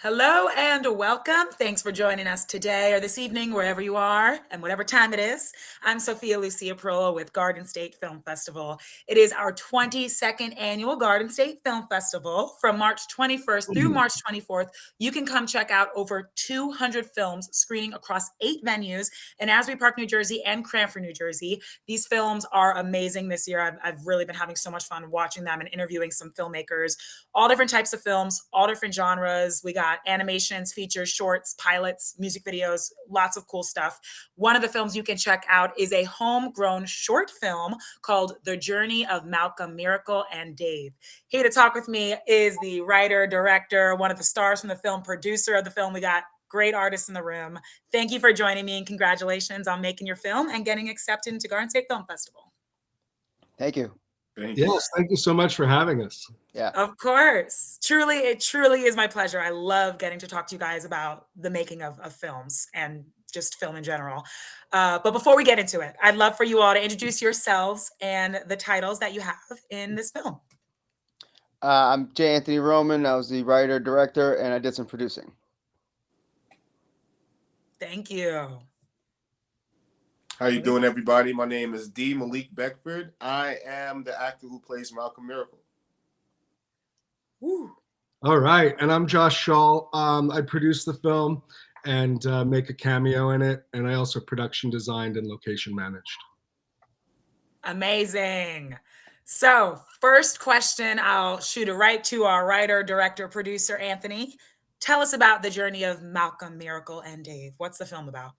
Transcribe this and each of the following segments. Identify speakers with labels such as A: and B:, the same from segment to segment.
A: Hello and welcome. Thanks for joining us today or this evening, wherever you are and whatever time it is. I'm Sophia Lucia Prola with Garden State Film Festival. It is our 22nd annual Garden State Film Festival from March 21st through March 24th. You can come check out over 200 films screening across 8 venues in Asbury Park, New Jersey and Cranford, New Jersey. These films are amazing this year. I've really been having so much fun watching them and interviewing some filmmakers, all different types of films, all different genres. We got animations, features, shorts, pilots, music videos, lots of cool stuff. One of the films you can check out is a homegrown short film called The Journey of Malcolm, Miracle, and Dave. Here to talk with me is the writer, director, one of the stars from the film, producer of the film. We got great artists in the room. Thank you for joining me and congratulations on making your film and getting accepted into Garden State Film Festival.
B: Thank you.
C: Yes, thank you so much for having us.
B: Yeah.
A: Of course. It truly is my pleasure. I love getting to talk to you guys about the making of films and just film in general. But before we get into it, I'd love for you all to introduce yourselves and the titles that you have in this film.
B: I'm J. Anthony Roman. I was the writer, director, and I did some producing.
A: Thank you.
D: How you doing, everybody? My name is D. Malik Beckford. I am the actor who plays Malcolm Miracle.
A: Woo.
C: All right, and I'm Josh Shaw. I produced the film and make a cameo in it, and I also production designed and location managed.
A: Amazing. So, first question, I'll shoot it right to our writer, director, producer, Anthony. Tell us about the journey of Malcolm, Miracle, and Dave. What's the film about?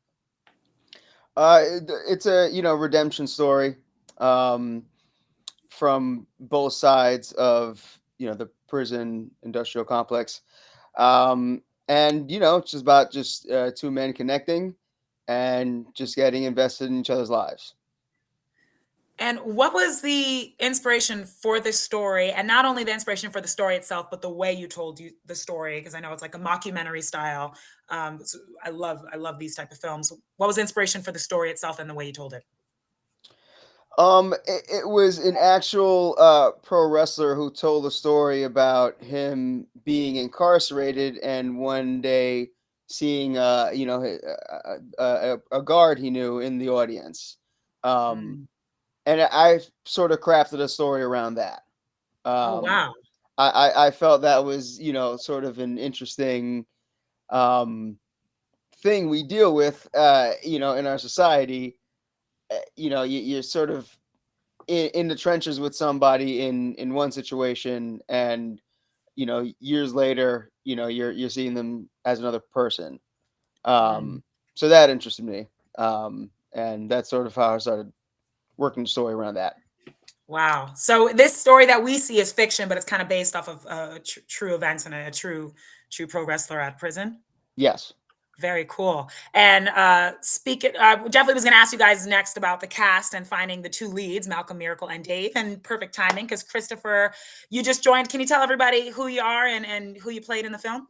B: It's a redemption story from both sides of the prison industrial complex, and it's just about two men connecting and just getting invested in each other's lives.
A: And what was the inspiration for this story? And not only the inspiration for the story itself, but the way you told the story, because I know it's like a mockumentary style. So I love these type of films. What was the inspiration for the story itself and the way you told it?
B: It was an actual pro wrestler who told a story about him being incarcerated and one day seeing a guard he knew in the audience. And I sort of crafted a story around that.
A: Oh, wow.
B: I felt that was, sort of an interesting thing we deal with, in our society. You're sort of in the trenches with somebody in one situation, and years later, you're seeing them as another person. So that interested me, and that's sort of how I started working the story around that.
A: Wow. So this story that we see is fiction, but it's kind of based off of true events and a true pro wrestler at prison.
B: Yes.
A: Very cool. And definitely was going to ask you guys next about the cast and finding the two leads, Malcolm, Miracle, and Dave, and perfect timing because Christopher, you just joined. Can you tell everybody who you are and who you played in the film?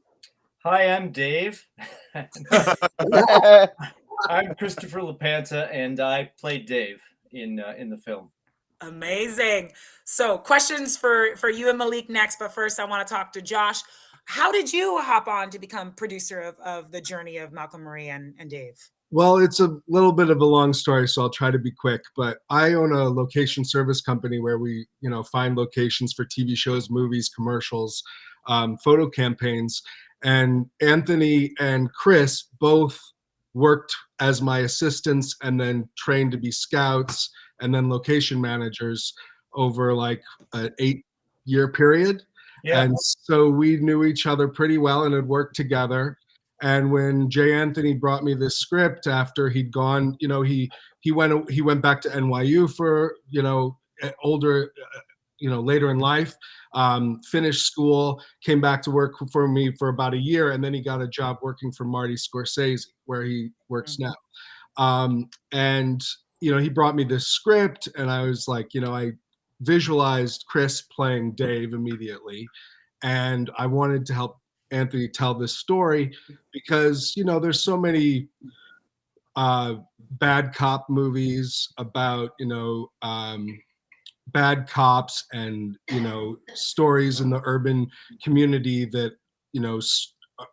E: Hi, I'm Dave. I'm Christopher LaPanta, and I played Dave in the film.
A: Amazing. So questions for you and Malik next, but first I want to talk to Josh. How did you hop on to become producer of the journey of Malcolm, Marie, and Dave?
C: Well, it's a little bit of a long story, so I'll try to be quick. But I own a location service company where we, find locations for TV shows, movies, commercials, photo campaigns. And Anthony and Chris both worked as my assistants and then trained to be scouts and then location managers over like an 8-year period. Yeah. And so we knew each other pretty well and had worked together. And when J. Anthony brought me this script after he'd gone, he went back to NYU for, older, later in life, finished school, came back to work for me for about a year, and then he got a job working for Marty Scorsese, where he works now. And he brought me this script, and I was like, I visualized Chris playing Dave immediately, and I wanted to help Anthony tell this story because there's so many bad cop movies about bad cops and stories in the urban community that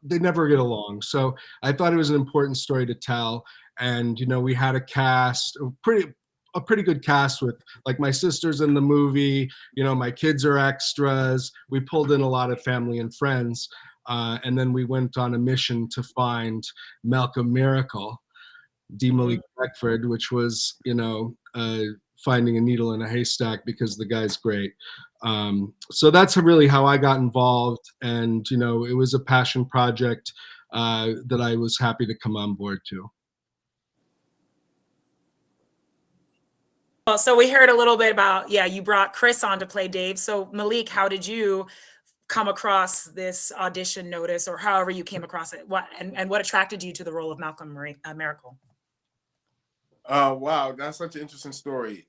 C: they never get along. So I thought it was an important story to tell. And, you know, we had a cast, a pretty good cast with like my sister's in the movie, you know, my kids are extras. We pulled in a lot of family and friends. And then we went on a mission to find Malcolm Miracle, D. Malik Beckford, which was, you know, finding a needle in a haystack because the guy's great. So that's really how I got involved. And, you know, it was a passion project that I was happy to come on board to.
A: Well, so we heard a little bit about, yeah, you brought Chris on to play Dave. So Malik, how did you come across this audition notice, or however you came across it? What and what attracted you to the role of Malcolm Miracle?
D: Wow, that's such an interesting story.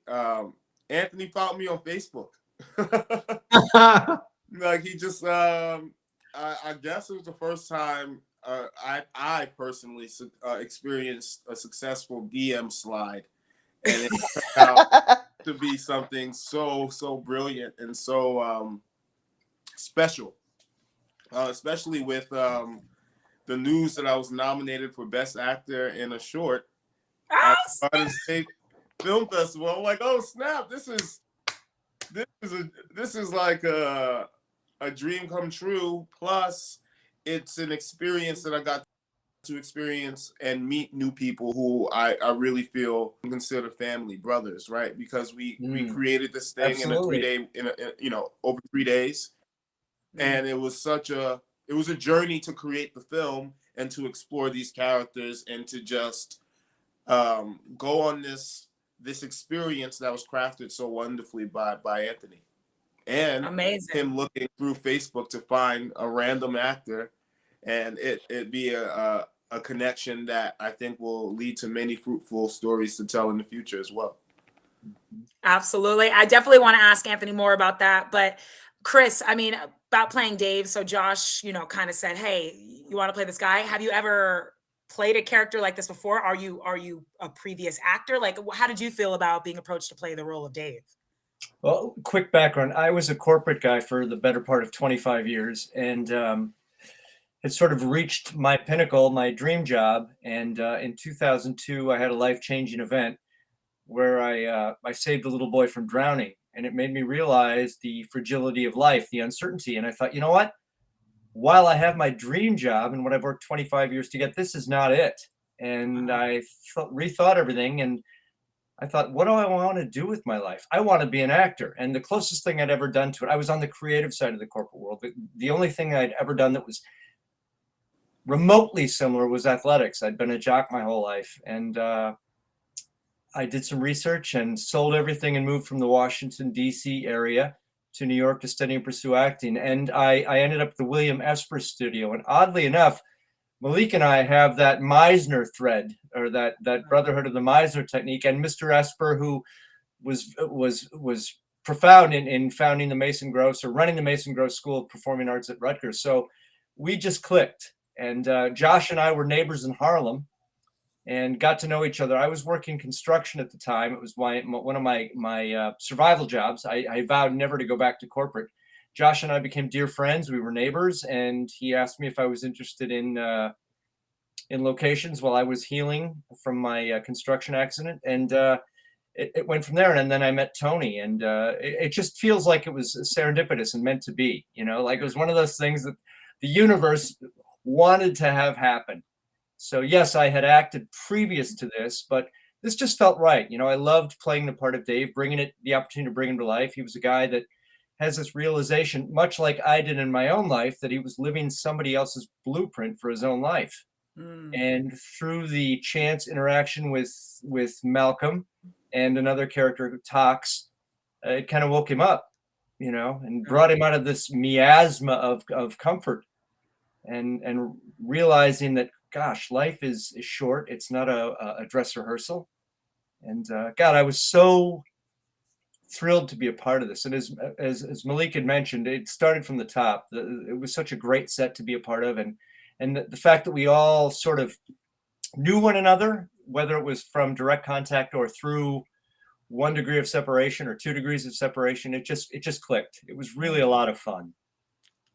D: Anthony found me on Facebook. Like he just, I guess it was the first time I personally experienced a successful DM slide, and it turned out to be something so brilliant and so special, especially with the news that I was nominated for Best Actor in a Short at the Garden State Film Festival. I'm like, oh snap! This is like a dream come true. Plus, it's an experience that I got to experience and meet new people who I really feel consider family, brothers, right? Because we created this thing
E: Absolutely.
D: over 3 days, and it was a journey to create the film and to explore these characters and to just go on this experience that was crafted so wonderfully by Anthony, and
A: Amazing.
D: him looking through Facebook to find a random actor, and it be a connection that I think will lead to many fruitful stories to tell in the future as well.
A: Absolutely. I definitely want to ask Anthony more about that. But Chris, I mean, about playing Dave. So Josh, you know, kind of said, hey, you want to play this guy? Have you ever played a character like this before? Are you a previous actor? Like, how did you feel about being approached to play the role of Dave?
E: Well, quick background. I was a corporate guy for the better part of 25 years, and it sort of reached my pinnacle, my dream job. And in 2002, I had a life-changing event where I saved a little boy from drowning, and it made me realize the fragility of life, the uncertainty. And I thought, you know what? While I have my dream job and what I've worked 25 years to get, this is not it. And I rethought everything, and I thought, what do I want to do with my life? I want to be an actor. And the closest thing I'd ever done to it, I was on the creative side of the corporate world. The only thing I'd ever done that was remotely similar was athletics. I'd been a jock my whole life. And I did some research and sold everything and moved from the Washington, D.C. area to New York to study and pursue acting. And I ended up at the William Esper studio. And oddly enough, Malik and I have that Meisner thread, or that brotherhood of the Meisner technique. And Mr. Esper, who was profound in founding the Mason Gross, or running the Mason Gross School of Performing Arts at Rutgers. So we just clicked. And Josh and I were neighbors in Harlem and got to know each other. I was working construction at the time. It was one of my survival jobs. I vowed never to go back to corporate. Josh and I became dear friends. We were neighbors, and he asked me if I was interested in locations while I was healing from my construction accident. And it went from there. And then I met Tony, and it just feels like it was serendipitous and meant to be, you know, like it was one of those things that the universe wanted to have happen. So yes, I had acted previous to this, but this just felt right. You know, I loved playing the part of Dave, the opportunity to bring him to life. He was a guy that has this realization, much like I did in my own life, that he was living somebody else's blueprint for his own life. And through the chance interaction with Malcolm and another character, Tox, it kind of woke him up, you know, and brought him out of this miasma of comfort, and realizing that, gosh, life is short. It's not a dress rehearsal. And God, I was so thrilled to be a part of this. And as Malik had mentioned, it started from the top. It was such a great set to be a part of. And the fact that we all sort of knew one another, whether it was from direct contact or through 1 degree of separation or 2 degrees of separation, it just clicked. It was really a lot of fun.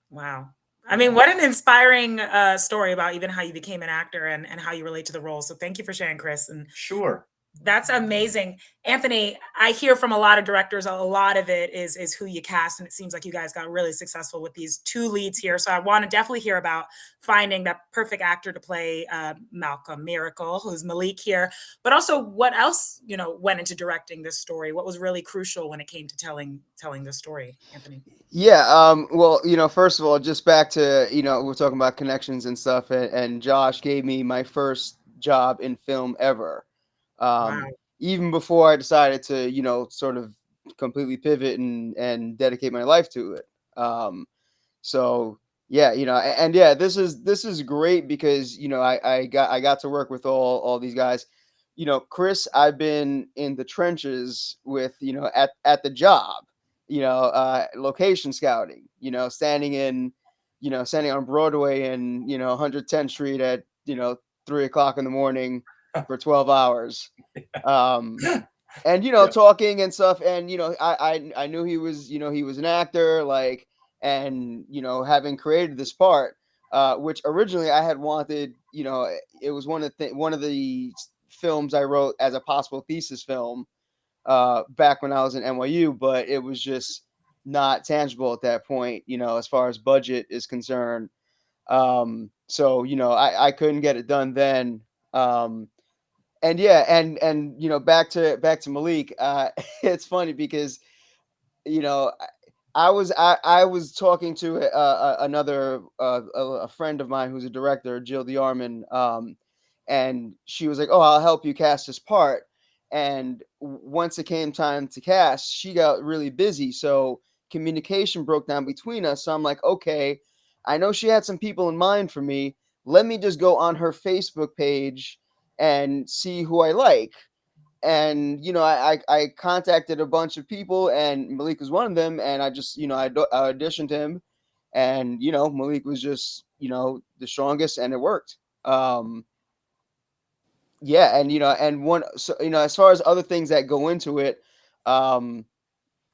A: Wow. I mean, what an inspiring story about even how you became an actor and how you relate to the role. So thank you for sharing, Chris. And
E: Sure.
A: that's amazing. Anthony, I hear from a lot of directors, a lot of it is who you cast. And it seems like you guys got really successful with these two leads here. So I want to definitely hear about finding that perfect actor to play Malcolm Miracle, who's Malik here, but also what else, went into directing this story? What was really crucial when it came to telling the story, Anthony?
B: Yeah, well, first of all, just back to, we're talking about connections and stuff, and Josh gave me my first job in film ever.
A: Wow.
B: Even before I decided to, sort of completely pivot and dedicate my life to it. So yeah, and yeah, this is great because, I got to work with all these guys. Chris, I've been in the trenches with, at the job, location scouting, standing on Broadway and, 110th Street at, 3 o'clock in the morning for 12 hours. And,
E: Yeah.
B: talking and stuff. And, I knew he was an actor, like, and, having created this part, which originally I had wanted, it was one of the films I wrote as a possible thesis film, back when I was in NYU, but it was just not tangible at that point, as far as budget is concerned. So, I couldn't get it done then. And yeah, and back to Malik. It's funny because, you know, I was talking to another a friend of mine who's a director, Jill DeArmond, and she was like, "Oh, I'll help you cast this part." And once it came time to cast, she got really busy, so communication broke down between us. So I'm like, "Okay, I know she had some people in mind for me. Let me just go on her Facebook page and see who I like." And I contacted a bunch of people, and Malik was one of them. And I just I auditioned him, and Malik was just the strongest, and it worked. Yeah, and and one, so as far as other things that go into it, um,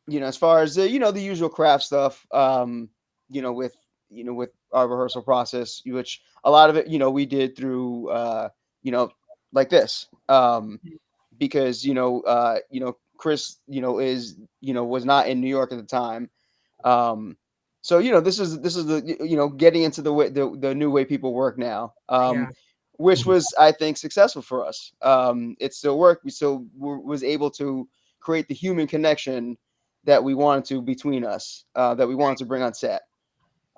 B: as far as the usual craft stuff, with with our rehearsal process, which a lot of it we did through you know like this. Because Chris is was not in New York at the time. Um, so this is the getting into the new way people work now.
A: Yeah.
B: Which was, I think, successful for us. It still worked. We still was able to create the human connection that we wanted to between us, that we wanted to bring on set.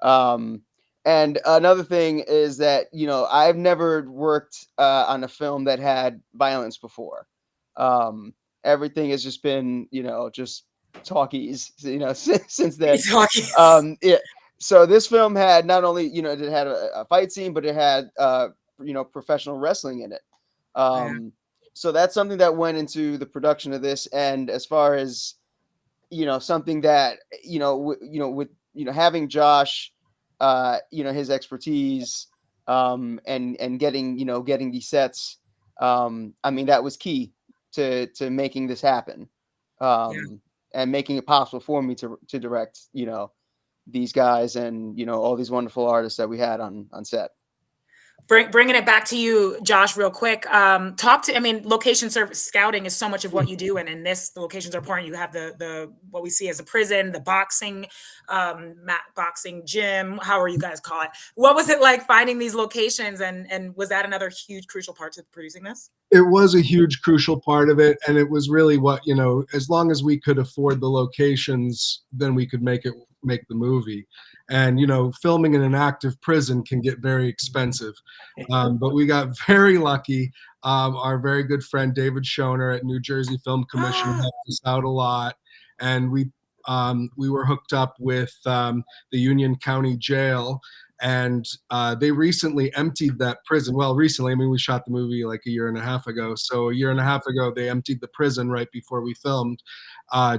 B: Um, and another thing is that I've never worked on a film that had violence before. Um, Everything has just been just talkies, since then.
A: Talkies.
B: Yeah. So this film had not only it had a fight scene, but it had professional wrestling in it.
A: Yeah.
B: So that's something that went into the production of this. And as far as something that with having Josh, his expertise, and getting these sets, I mean, that was key to making this happen,
A: Yeah.
B: and making it possible for me to direct these guys, and all these wonderful artists that we had on set.
A: Bringing it back to you, Josh, real quick. I mean, location service scouting is so much of what you do, and in this, the locations are important. You have the what we see as a prison, the boxing, boxing gym, however you guys call it. What was it like finding these locations, and was that another huge crucial part to producing this?
C: It was a huge crucial part of it, and it was really what, as long as we could afford the locations, then we could make the movie. And filming in an active prison can get very expensive, but we got very lucky. Our very good friend David Schoner at New Jersey Film Commission helped us out a lot, and we were hooked up with the Union County Jail, and they recently emptied that prison. Well, recently, I mean, we shot the movie like a year and a half ago. So a year and a half ago, they emptied the prison right before we filmed,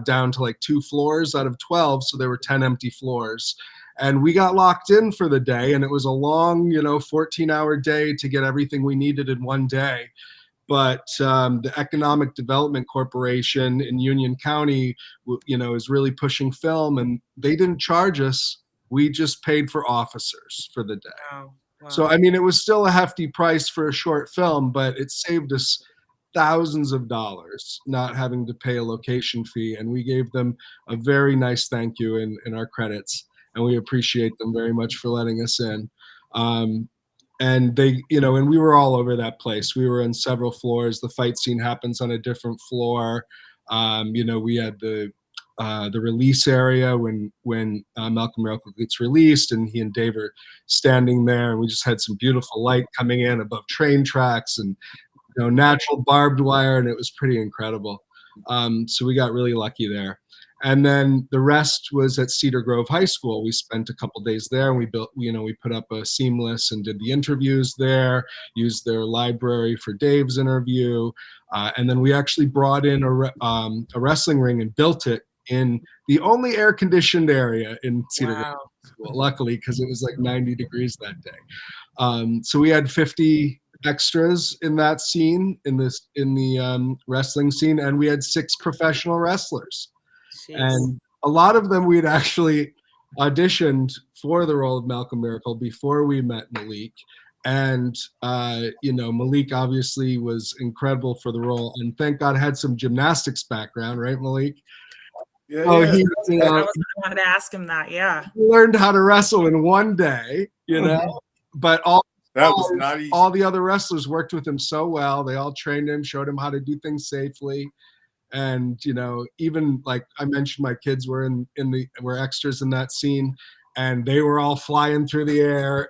C: down to like 2 floors out of 12. So there were 10 empty floors. And we got locked in for the day, and it was a long, 14-hour day to get everything we needed in one day. But the Economic Development Corporation in Union County, is really pushing film, and they didn't charge us. we just paid for officers for the day.
A: Wow. Wow.
C: So, I mean, it was still a hefty price for a short film, but it saved us thousands of dollars not having to pay a location fee. And we gave them a very nice thank you in our credits. And we appreciate them very much for letting us in. And they, and we were all over that place. We were in several floors. The fight scene happens on a different floor. We had the release area when Malcolm Miracle gets released, and he and Dave are standing there, and we just had some beautiful light coming in above train tracks and natural barbed wire, and it was pretty incredible. So we got really lucky there. And then the rest was at Cedar Grove High School. We spent a couple days there, and we put up a Seamless and did the interviews there, used their library for Dave's interview. And then we actually brought in a wrestling ring and built it in the only air-conditioned area in Cedar Grove High School, luckily, because it was like 90 degrees that day. So we had 50 extras in that scene, in the wrestling scene, and we had 6 professional wrestlers.
A: Jeez.
C: And a lot of them we had actually auditioned for the role of Malcolm Miracle before we met Malik. And Malik obviously was incredible for the role, and thank God had some gymnastics background, right, Malik?
D: Yeah,
C: Oh,
D: yeah.
A: I wanted to ask him that. Yeah.
C: He learned how to wrestle in one day, but
D: That was not easy.
C: all the other wrestlers worked with him so well. They all trained him, showed him how to do things safely. And, even like I mentioned, my kids were were extras in that scene, and they were all flying through the air.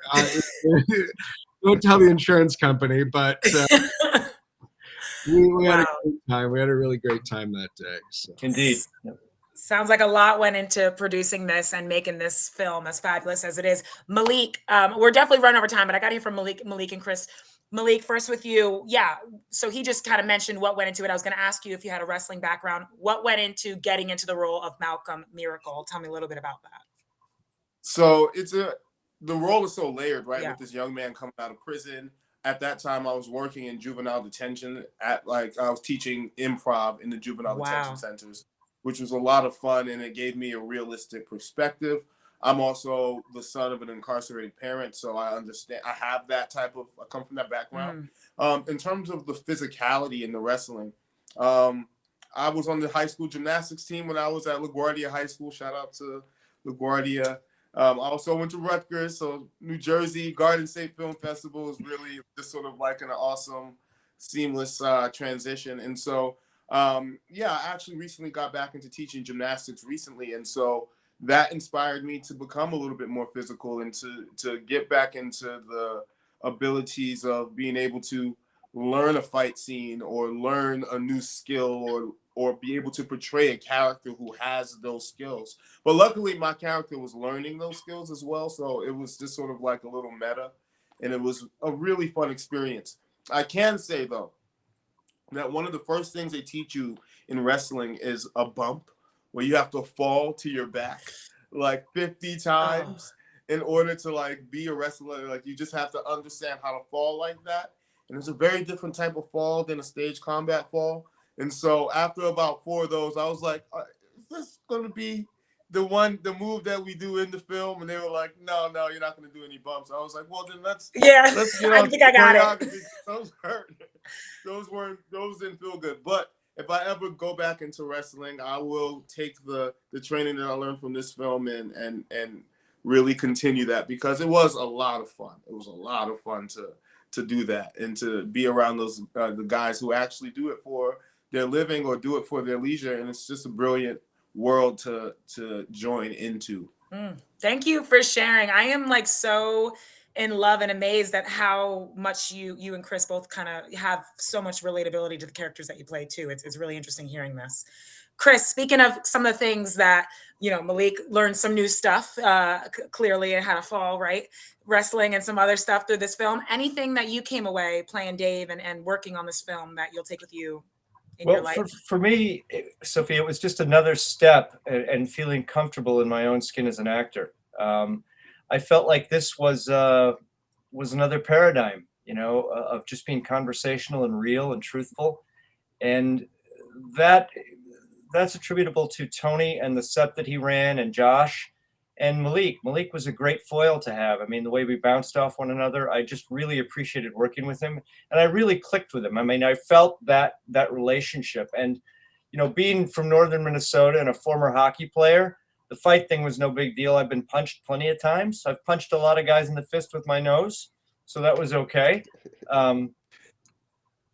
C: Don't tell the insurance company, but we had a great time. We had a really great time that day. So.
E: Indeed.
A: Sounds like a lot went into producing this and making this film as fabulous as it is. Malik, we're definitely running over time, but I got to hear from Malik and Chris. Malik, first with you. Yeah. So he just kind of mentioned what went into it. I was going to ask you if you had a wrestling background. What went into getting into the role of Malcolm Miracle? Tell me a little bit about that.
D: So the role is so layered, right?
A: Yeah.
D: With this young man coming out of prison. At that time, I was working in juvenile detention I was teaching improv in the juvenile detention centers, which was a lot of fun, and it gave me a realistic perspective. I'm also the son of an incarcerated parent, so I understand. I have that I come from that background. In terms of the physicality in the wrestling, I was on the high school gymnastics team when I was at LaGuardia High School. Shout out to LaGuardia. I also went to Rutgers, so New Jersey Garden State Film Festival is really just sort of like an awesome, seamless transition. And so, I actually recently got back into teaching gymnastics recently, and so that inspired me to become a little bit more physical and to get back into the abilities of being able to learn a fight scene or learn a new skill or be able to portray a character who has those skills. But luckily my character was learning those skills as well. So it was just sort of like a little meta, and it was a really fun experience. I can say though, that one of the first things they teach you in wrestling is a bump, where you have to fall to your back like 50 times in order to like be a wrestler. Like you just have to understand how to fall like that. And it's a very different type of fall than a stage combat fall. And so after about 4 of those, I was like, is this going to be the move that we do in the film? And they were like, no, you're not going to do any bumps. I was like, well, then let's get on.
A: I think I got it.
D: Those hurt. Those didn't feel good. But if I ever go back into wrestling, I will take the training that I learned from this film and really continue that, because it was a lot of fun. It was a lot of fun to do that and to be around those the guys who actually do it for their living or do it for their leisure. And it's just a brilliant world to join into.
A: Thank you for sharing. I am like so in love and amazed at how much you and Chris both kind of have so much relatability to the characters that you play too. It's really interesting hearing this. Chris, speaking of some of the things that, Malik learned some new stuff, clearly, and how to fall, right? Wrestling and some other stuff through this film. Anything that you came away playing Dave and working on this film that you'll take with you in your life?
E: For me, Sophie, it was just another step and feeling comfortable in my own skin as an actor. I felt like this was another paradigm, of just being conversational and real and truthful. And that's attributable to Tony and the set that he ran, and Josh, And Malik was a great foil to have. I mean, the way we bounced off one another, I just really appreciated working with him, and I really clicked with him. I mean, I felt that relationship. And being from northern Minnesota and a former hockey player, the fight thing was no big deal. I've been punched plenty of times. I've punched a lot of guys in the fist with my nose, so that was okay.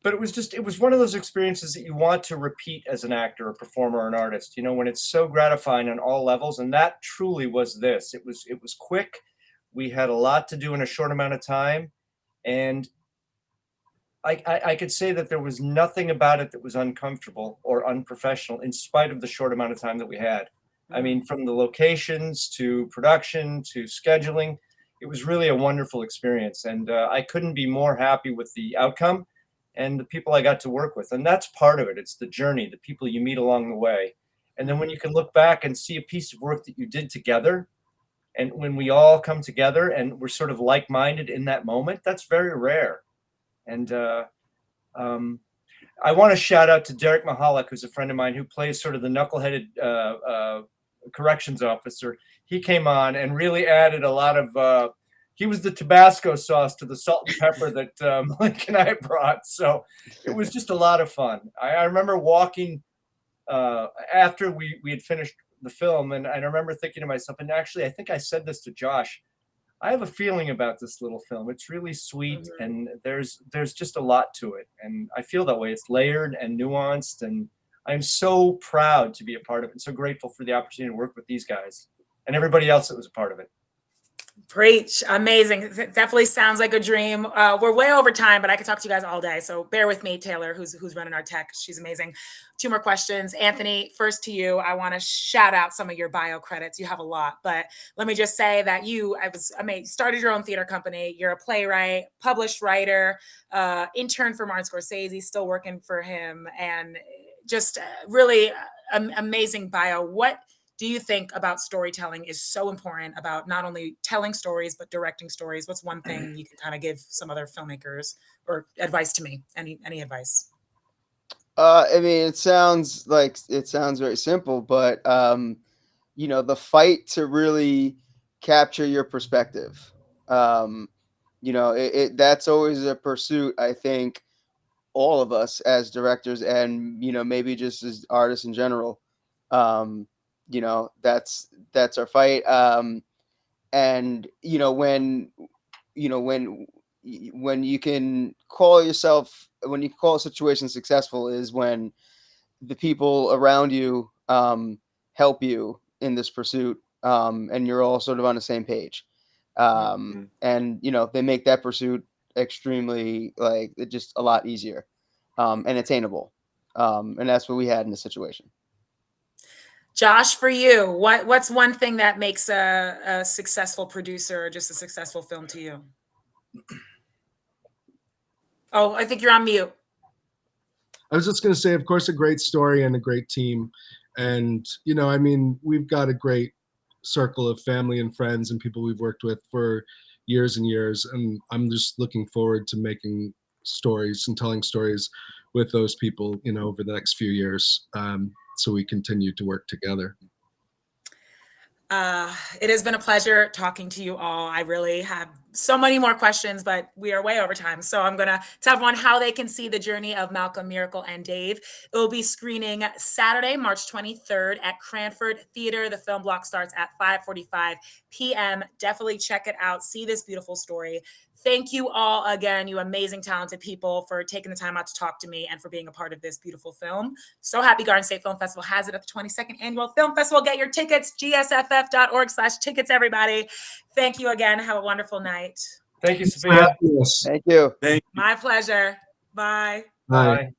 E: But it was one of those experiences that you want to repeat as an actor, a performer, or an artist, when it's so gratifying on all levels. And that truly was this. It was quick. We had a lot to do in a short amount of time. And I could say that there was nothing about it that was uncomfortable or unprofessional, in spite of the short amount of time that we had. I mean, from the locations to production to scheduling, it was really a wonderful experience. And I couldn't be more happy with the outcome and the people I got to work with. And that's part of it. It's the journey, the people you meet along the way. And then when you can look back and see a piece of work that you did together, and when we all come together and we're sort of like-minded in that moment, that's very rare. And I want to shout out to Derek Mahalik, who's a friend of mine who plays sort of the knuckleheaded corrections officer. He came on and really added a lot of he was the Tabasco sauce to the salt and pepper that Malik and I brought. So it was just a lot of fun. I remember walking after we had finished the film, and I remember thinking to myself, and actually I think I said this to Josh, I have a feeling about this little film. It's really sweet, and there's just a lot to it. And I feel that way. It's layered and nuanced, and I'm so proud to be a part of it, and so grateful for the opportunity to work with these guys and everybody else that was a part of it.
A: Preach. Amazing. It definitely sounds like a dream. We're way over time, but I could talk to you guys all day. So bear with me, Taylor, who's running our tech. She's amazing. 2 more questions. Anthony, first to you. I want to shout out some of your bio credits. You have a lot, but let me just say that you started your own theater company. You're a playwright, published writer, intern for Martin Scorsese, still working for him, and just really amazing bio. What do you think about storytelling is so important about not only telling stories, but directing stories? What's one thing you can kind of give some other filmmakers, or advice to me? Any advice?
B: I mean, it sounds very simple, but the fight to really capture your perspective. That's always a pursuit, I think, all of us as directors, and maybe just as artists in general. That's our fight. And when you can call a situation successful is when the people around you help you in this pursuit, and you're all sort of on the same page. And they make that pursuit extremely, just a lot easier and attainable. And that's what we had in this situation.
A: Josh, for you, what's one thing that makes a successful producer or just a successful film to you? Oh, I think you're on mute.
C: I was just going to say, of course, a great story and a great team. And, I mean, we've got a great circle of family and friends and people we've worked with for years and years. And I'm just looking forward to making stories and telling stories with those people, over the next few years. So we continue to work together.
A: It has been a pleasure talking to you all. I really have so many more questions, but we are way over time. So I'm going to tell everyone how they can see the journey of Malcolm, Miracle, and Dave. It will be screening Saturday, March 23rd at Cranford Theater. The film block starts at 5:45 p.m. Definitely check it out. See this beautiful story. Thank you all again, you amazing, talented people, for taking the time out to talk to me and for being a part of this beautiful film. So happy Garden State Film Festival has it at the 22nd Annual Film Festival. Get your tickets, gsff.org/tickets, everybody. Thank you again. Have a wonderful night.
E: Thank you, Sophia.
B: Thank you.
A: My pleasure. Bye.
C: Bye.